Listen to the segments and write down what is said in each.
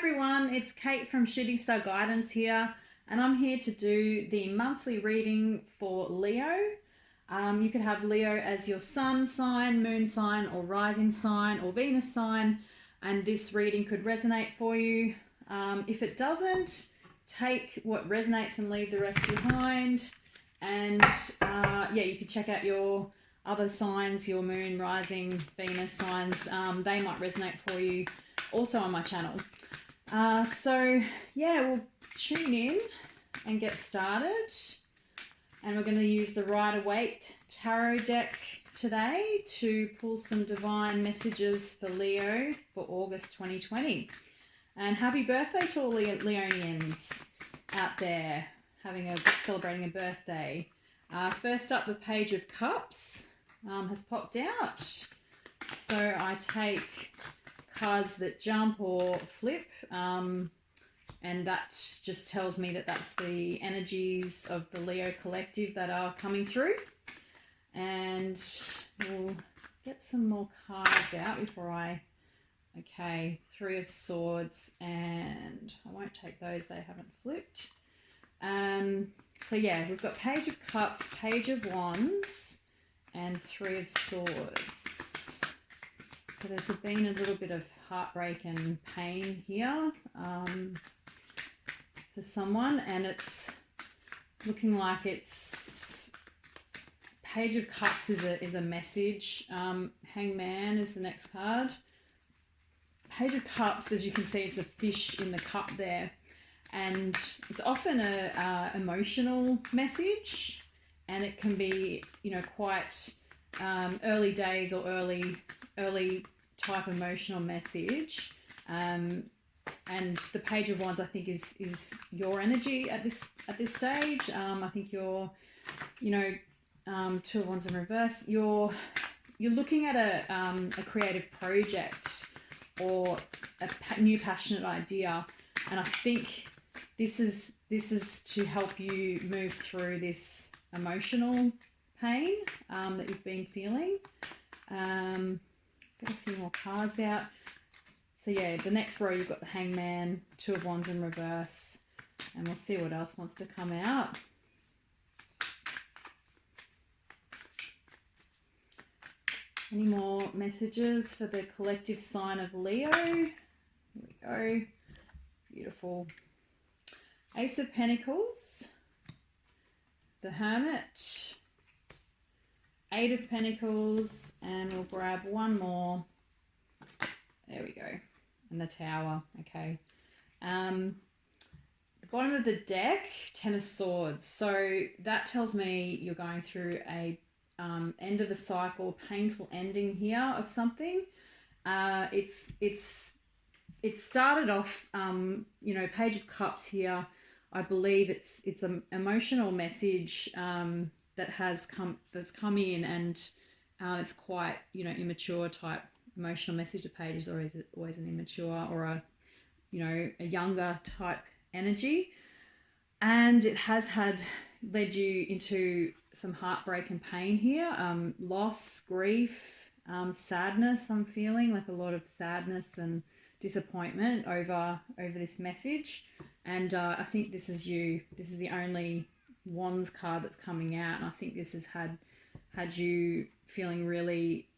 everyone, it's Kate from Shooting Star Guidance here, and I'm here to do the monthly reading for Leo. You could have Leo as your sun sign, moon sign, or rising sign, or Venus sign, and this reading could resonate for you. If it doesn't, take what resonates and leave the rest behind. And you can check out your other signs, your moon, rising, Venus signs. They might resonate for you also on my channel. We'll tune in and get started. And we're going to use the Rider-Waite Tarot deck today to pull some divine messages for Leo for August 2020. And happy birthday to all Leonians out there celebrating a birthday. First up, the Page of Cups has popped out. So I take cards that jump or flip, and that just tells me that that's the energies of the Leo collective that are coming through. And we'll get some more cards out before Three of Swords, and I won't take those, they haven't flipped. We've got Page of Cups, Page of Wands, and Three of Swords. So there's been a little bit of heartbreak and pain here for someone, and it's looking like it's Page of Cups is a message. Hangman is the next card. Page of Cups, as you can see, is a fish in the cup there, and it's often a emotional message, and it can be, quite early days or early type emotional message. And the Page of Wands, I think, is your energy at this stage. I think you're, Two of Wands in reverse. You're looking at a creative project or a new passionate idea, and I think this is to help you move through this emotional pain that you've been feeling. Get a few more cards out. So the next row you've got the Hangman, Two of Wands in reverse, and we'll see what else wants to come out. Any more messages for the collective sign of Leo? Here we go. Beautiful. Ace of Pentacles, the Hermit, Eight of Pentacles, and we'll grab one more. There we go. And the Tower. Okay. The bottom of the deck, Ten of Swords. So that tells me you're going through a end of a cycle, painful ending here of something. It started off, Page of Cups here. I believe it's an emotional message that's come in, and it's quite, immature type emotional message. The page is always an immature or a younger type energy, and it has led you into some heartbreak and pain here, loss, grief, sadness. I'm feeling like a lot of sadness and disappointment over this message, and I think this is you. This is the only Wands card that's coming out, and I think this has had you feeling really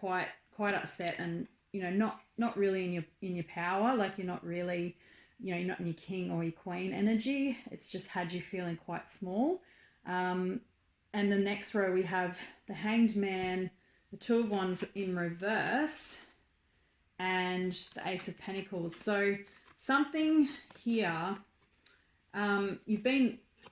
quite upset, and not really in your power. Like you're not really, you're not in your king or your queen energy. It's just had you feeling quite small. And the next row we have the Hanged Man, the Two of Wands in reverse, and the Ace of Pentacles. So something here,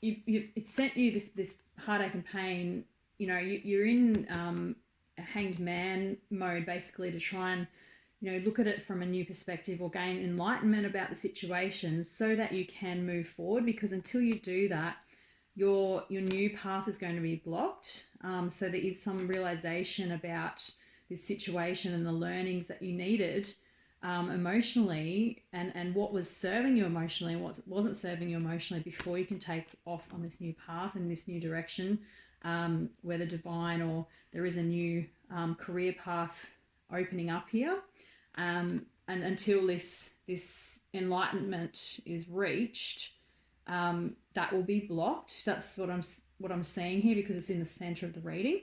it sent you this heartache and pain. You're in a Hanged Man mode, basically, to try and look at it from a new perspective or gain enlightenment about the situation so that you can move forward, because until you do that, your new path is going to be blocked. So there is some realization about this situation and the learnings that you needed emotionally, and what was serving you emotionally and what wasn't serving you emotionally, before you can take off on this new path and this new direction, whether divine or there is a new career path opening up here. and until this enlightenment is reached, that will be blocked. That's what I'm seeing here, because it's in the center of the reading.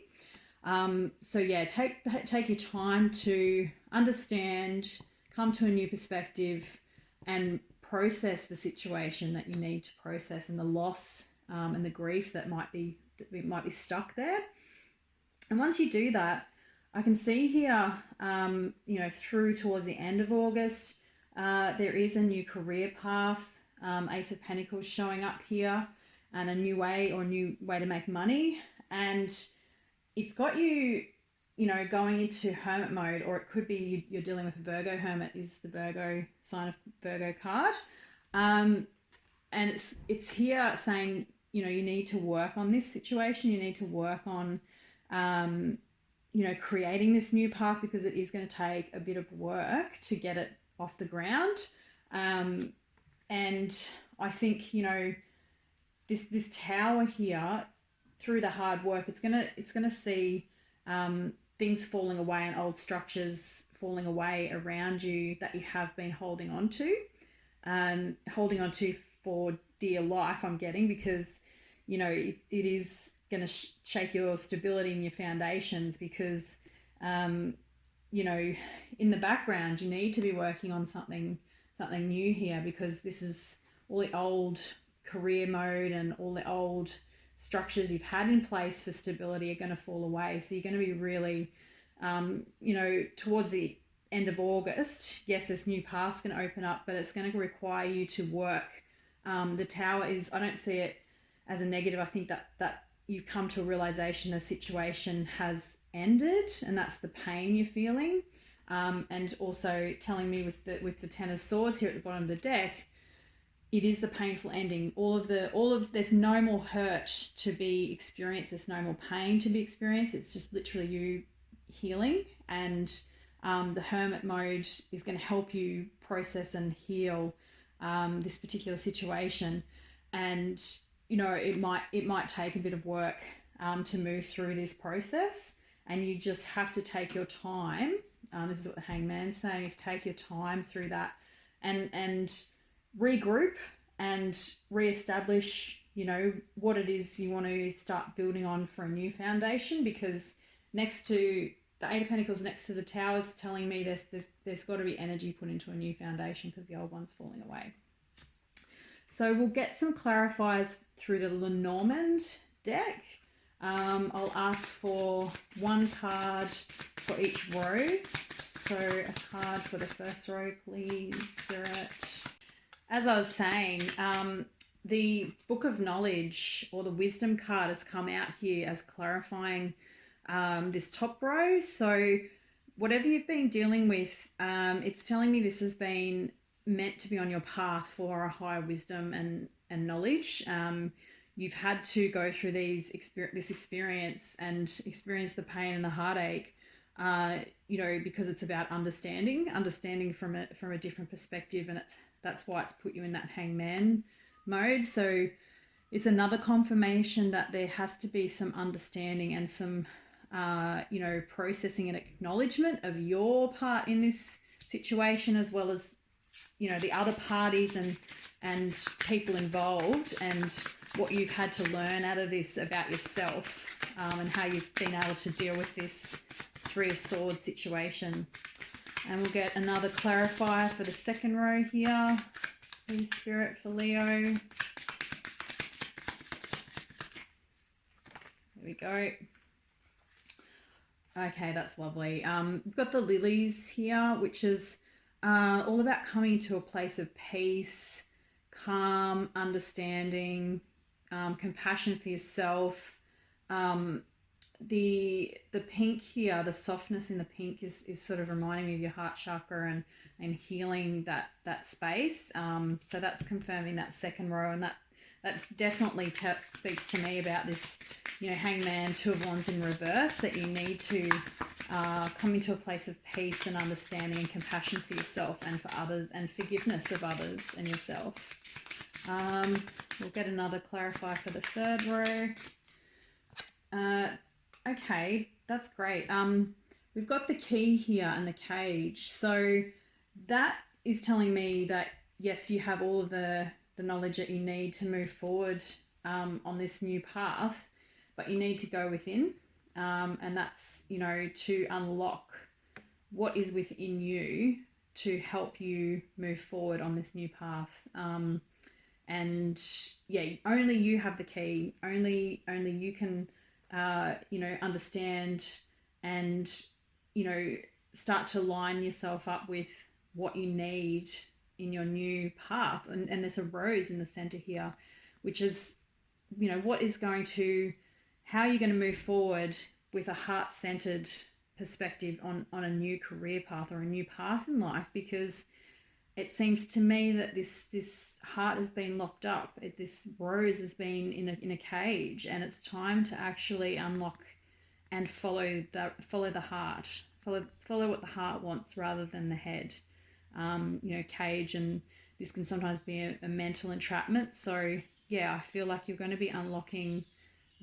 So yeah, take your time to understand, come to a new perspective, and process the situation that you need to process, and the loss and the grief that might be stuck there. And once you do that, I can see here, through towards the end of August, there is a new career path. Ace of Pentacles showing up here, and a new way to make money. And it's got you, going into hermit mode, or it could be you're dealing with a Virgo. Hermit is the Virgo sign of Virgo card. And it's here saying, you need to work on this situation. You need to work on, creating this new path, because it is going to take a bit of work to get it off the ground. And I think, this tower here, through the hard work, it's gonna see things falling away, and old structures falling away around you that you have been holding on to for dear life, I'm getting, because it is going to shake your stability and your foundations, because in the background you need to be working on something new here, because this is all the old career mode, and all the old structures you've had in place for stability are going to fall away. So you're going to be really towards the end of August, yes, this new path's going to open up, but it's going to require you to work. The tower is, I don't see it as a negative. I think that you've come to a realization the situation has ended, and that's the pain you're feeling. And also telling me with the Ten of Swords here at the bottom of the deck, it is the painful ending. There's no more hurt to be experienced. There's no more pain to be experienced. It's just literally you healing. And the hermit mode is going to help you process and heal this particular situation. And, it might take a bit of work to move through this process. And you just have to take your time. This is what the Hangman's saying, is take your time through that, and regroup and reestablish, what it is you want to start building on for a new foundation. Because next to the Eight of Pentacles, next to the Tower, is telling me there's got to be energy put into a new foundation, because the old one's falling away. So we'll get some clarifiers through the Lenormand deck. I'll ask for one card for each row. So a card for the first row, please, Spirit. As I was saying, the Book of Knowledge, or the Wisdom card, has come out here as clarifying this top row. So whatever you've been dealing with, it's telling me this has been meant to be on your path for a higher wisdom and knowledge. You've had to go through this experience and experience the pain and the heartache, because it's about understanding from a different perspective, and that's why it's put you in that Hangman mode. So it's another confirmation that there has to be some understanding and some, processing and acknowledgement of your part in this situation, as well as, the other parties and people involved, and what you've had to learn out of this about yourself, and how you've been able to deal with this Three of Swords situation. And we'll get another clarifier for the second row here. Please, Spirit, for Leo. There we go. Okay, that's lovely. We've got the lilies here, which is all about coming to a place of peace, calm, understanding, compassion for yourself. The pink here, the softness in the pink is sort of reminding me of your heart chakra and healing that space. So that's confirming that second row, and that's definitely speaks to me about this, Hangman, Two of Wands in reverse, that you need to come into a place of peace and understanding and compassion for yourself and for others, and forgiveness of others and yourself. We'll get another clarifier for the third row. Okay, that's great. We've got the key here and the cage. So that is telling me that, yes, you have all of the knowledge that you need to move forward on this new path, but you need to go within. And that's, you know, to unlock what is within you to help you move forward on this new path. And yeah, only you have the key. Only you can, you know, understand and, you know, start to line yourself up with what you need in your new path. And there's a rose in the center here, which is, you know, what is going to, how are you going to move forward with a heart-centered perspective on a new career path or a new path in life? Because it seems to me that this heart has been locked up. This rose has been in a cage, and it's time to actually unlock and follow the heart, follow what the heart wants rather than the head. You know, cage, and this can sometimes be a mental entrapment. So yeah, I feel like you're going to be unlocking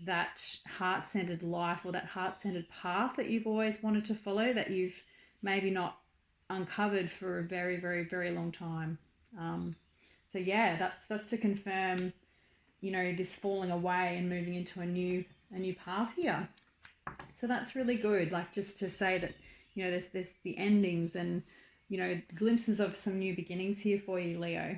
that heart-centered life, or that heart-centered path that you've always wanted to follow, that you've maybe not uncovered for a very, very, very long time. So yeah, that's to confirm, you know, this falling away and moving into a new path here. So that's really good. Like, just to say that, you know, there's the endings and, you know, glimpses of some new beginnings here for you, Leo.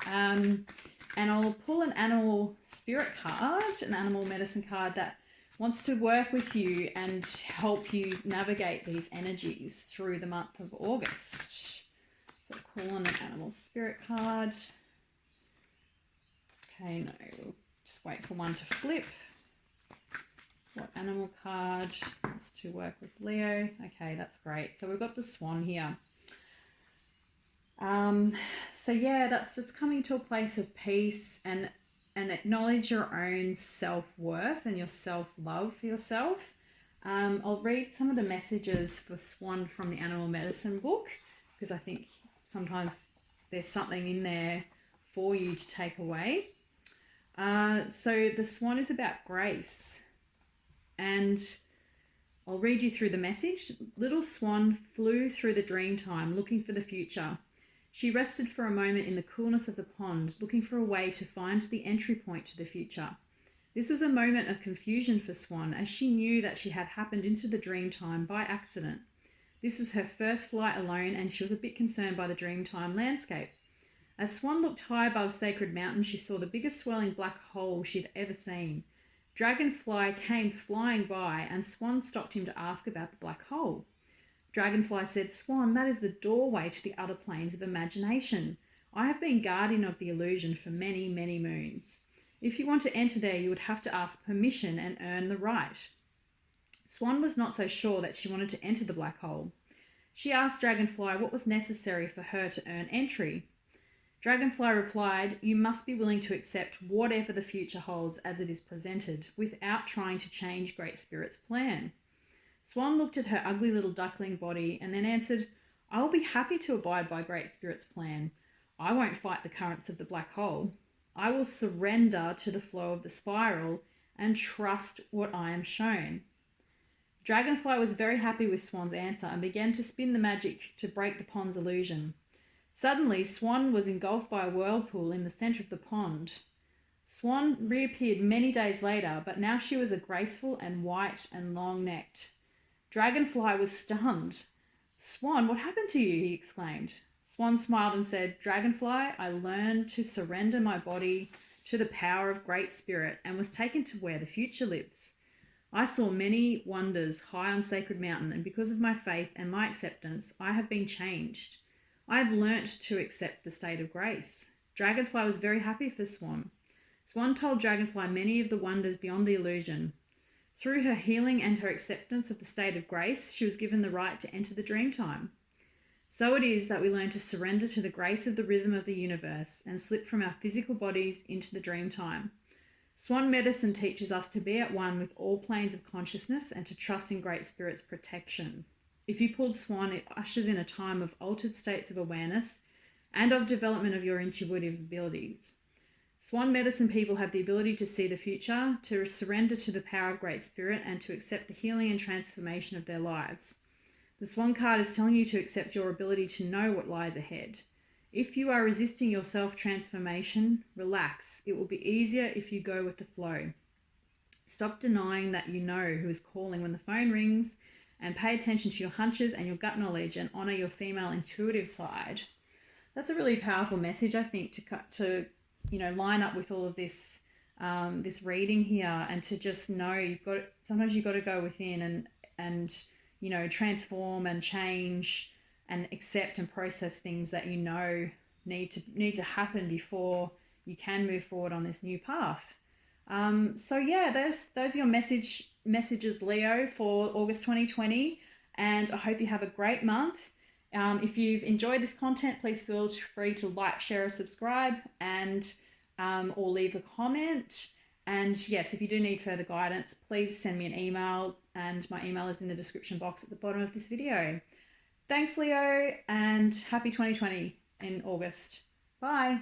And I'll pull an animal spirit card, an animal medicine card that wants to work with you and help you navigate these energies through the month of August. So pull on an animal spirit card. Okay, no, we'll just wait for one to flip. What animal card wants to work with Leo? Okay, that's great. So we've got the swan here. So yeah, that's coming to a place of peace and acknowledge your own self-worth and your self-love for yourself. I'll read some of the messages for Swan from the Animal Medicine book, because I think sometimes there's something in there for you to take away. So the swan is about grace, and I'll read you through the message. Little swan flew through the dream time looking for the future. She rested for a moment in the coolness of the pond, looking for a way to find the entry point to the future. This was a moment of confusion for Swan, as she knew that she had happened into the dream time by accident. This was her first flight alone, and she was a bit concerned by the dream time landscape. As Swan looked high above Sacred Mountain, she saw the biggest swirling black hole she'd ever seen. Dragonfly came flying by, and Swan stopped him to ask about the black hole. Dragonfly said, "Swan, that is the doorway to the other planes of imagination. I have been guardian of the illusion for many, many moons. If you want to enter there, you would have to ask permission and earn the right." Swan was not so sure that she wanted to enter the black hole. She asked Dragonfly what was necessary for her to earn entry. Dragonfly replied, "You must be willing to accept whatever the future holds as it is presented, without trying to change Great Spirit's plan." Swan looked at her ugly little duckling body and then answered, "I will be happy to abide by Great Spirit's plan. I won't fight the currents of the black hole. I will surrender to the flow of the spiral and trust what I am shown." Dragonfly was very happy with Swan's answer and began to spin the magic to break the pond's illusion. Suddenly, Swan was engulfed by a whirlpool in the centre of the pond. Swan reappeared many days later, but now she was a graceful and white and long-necked. Dragonfly was stunned. "Swan, what happened to you?" he exclaimed. Swan smiled and said, "Dragonfly, I learned to surrender my body to the power of Great Spirit and was taken to where the future lives. I saw many wonders high on Sacred Mountain, and because of my faith and my acceptance, I have been changed. I have learnt to accept the state of grace." Dragonfly was very happy for Swan. Swan told Dragonfly many of the wonders beyond the illusion. Through her healing and her acceptance of the state of grace, she was given the right to enter the dream time. So it is that we learn to surrender to the grace of the rhythm of the universe and slip from our physical bodies into the dream time. Swan medicine teaches us to be at one with all planes of consciousness and to trust in Great Spirit's protection. If you pulled Swan, it ushers in a time of altered states of awareness and of development of your intuitive abilities. Swan medicine people have the ability to see the future, to surrender to the power of Great Spirit, and to accept the healing and transformation of their lives. The Swan card is telling you to accept your ability to know what lies ahead. If you are resisting your self-transformation, relax. It will be easier if you go with the flow. Stop denying that you know who is calling when the phone rings, and pay attention to your hunches and your gut knowledge, and honor your female intuitive side. That's a really powerful message, I think, to line up with all of this this reading here, and to just know sometimes you've got to go within and transform and change and accept and process things that need to happen before you can move forward on this new path. So yeah, those are your messages, Leo, for August 2020, and I hope you have a great month. If you've enjoyed this content, please feel free to like, share, or subscribe, and or leave a comment. And yes, if you do need further guidance, please send me an email, and my email is in the description box at the bottom of this video. Thanks, Leo, and happy 2020 in August. Bye.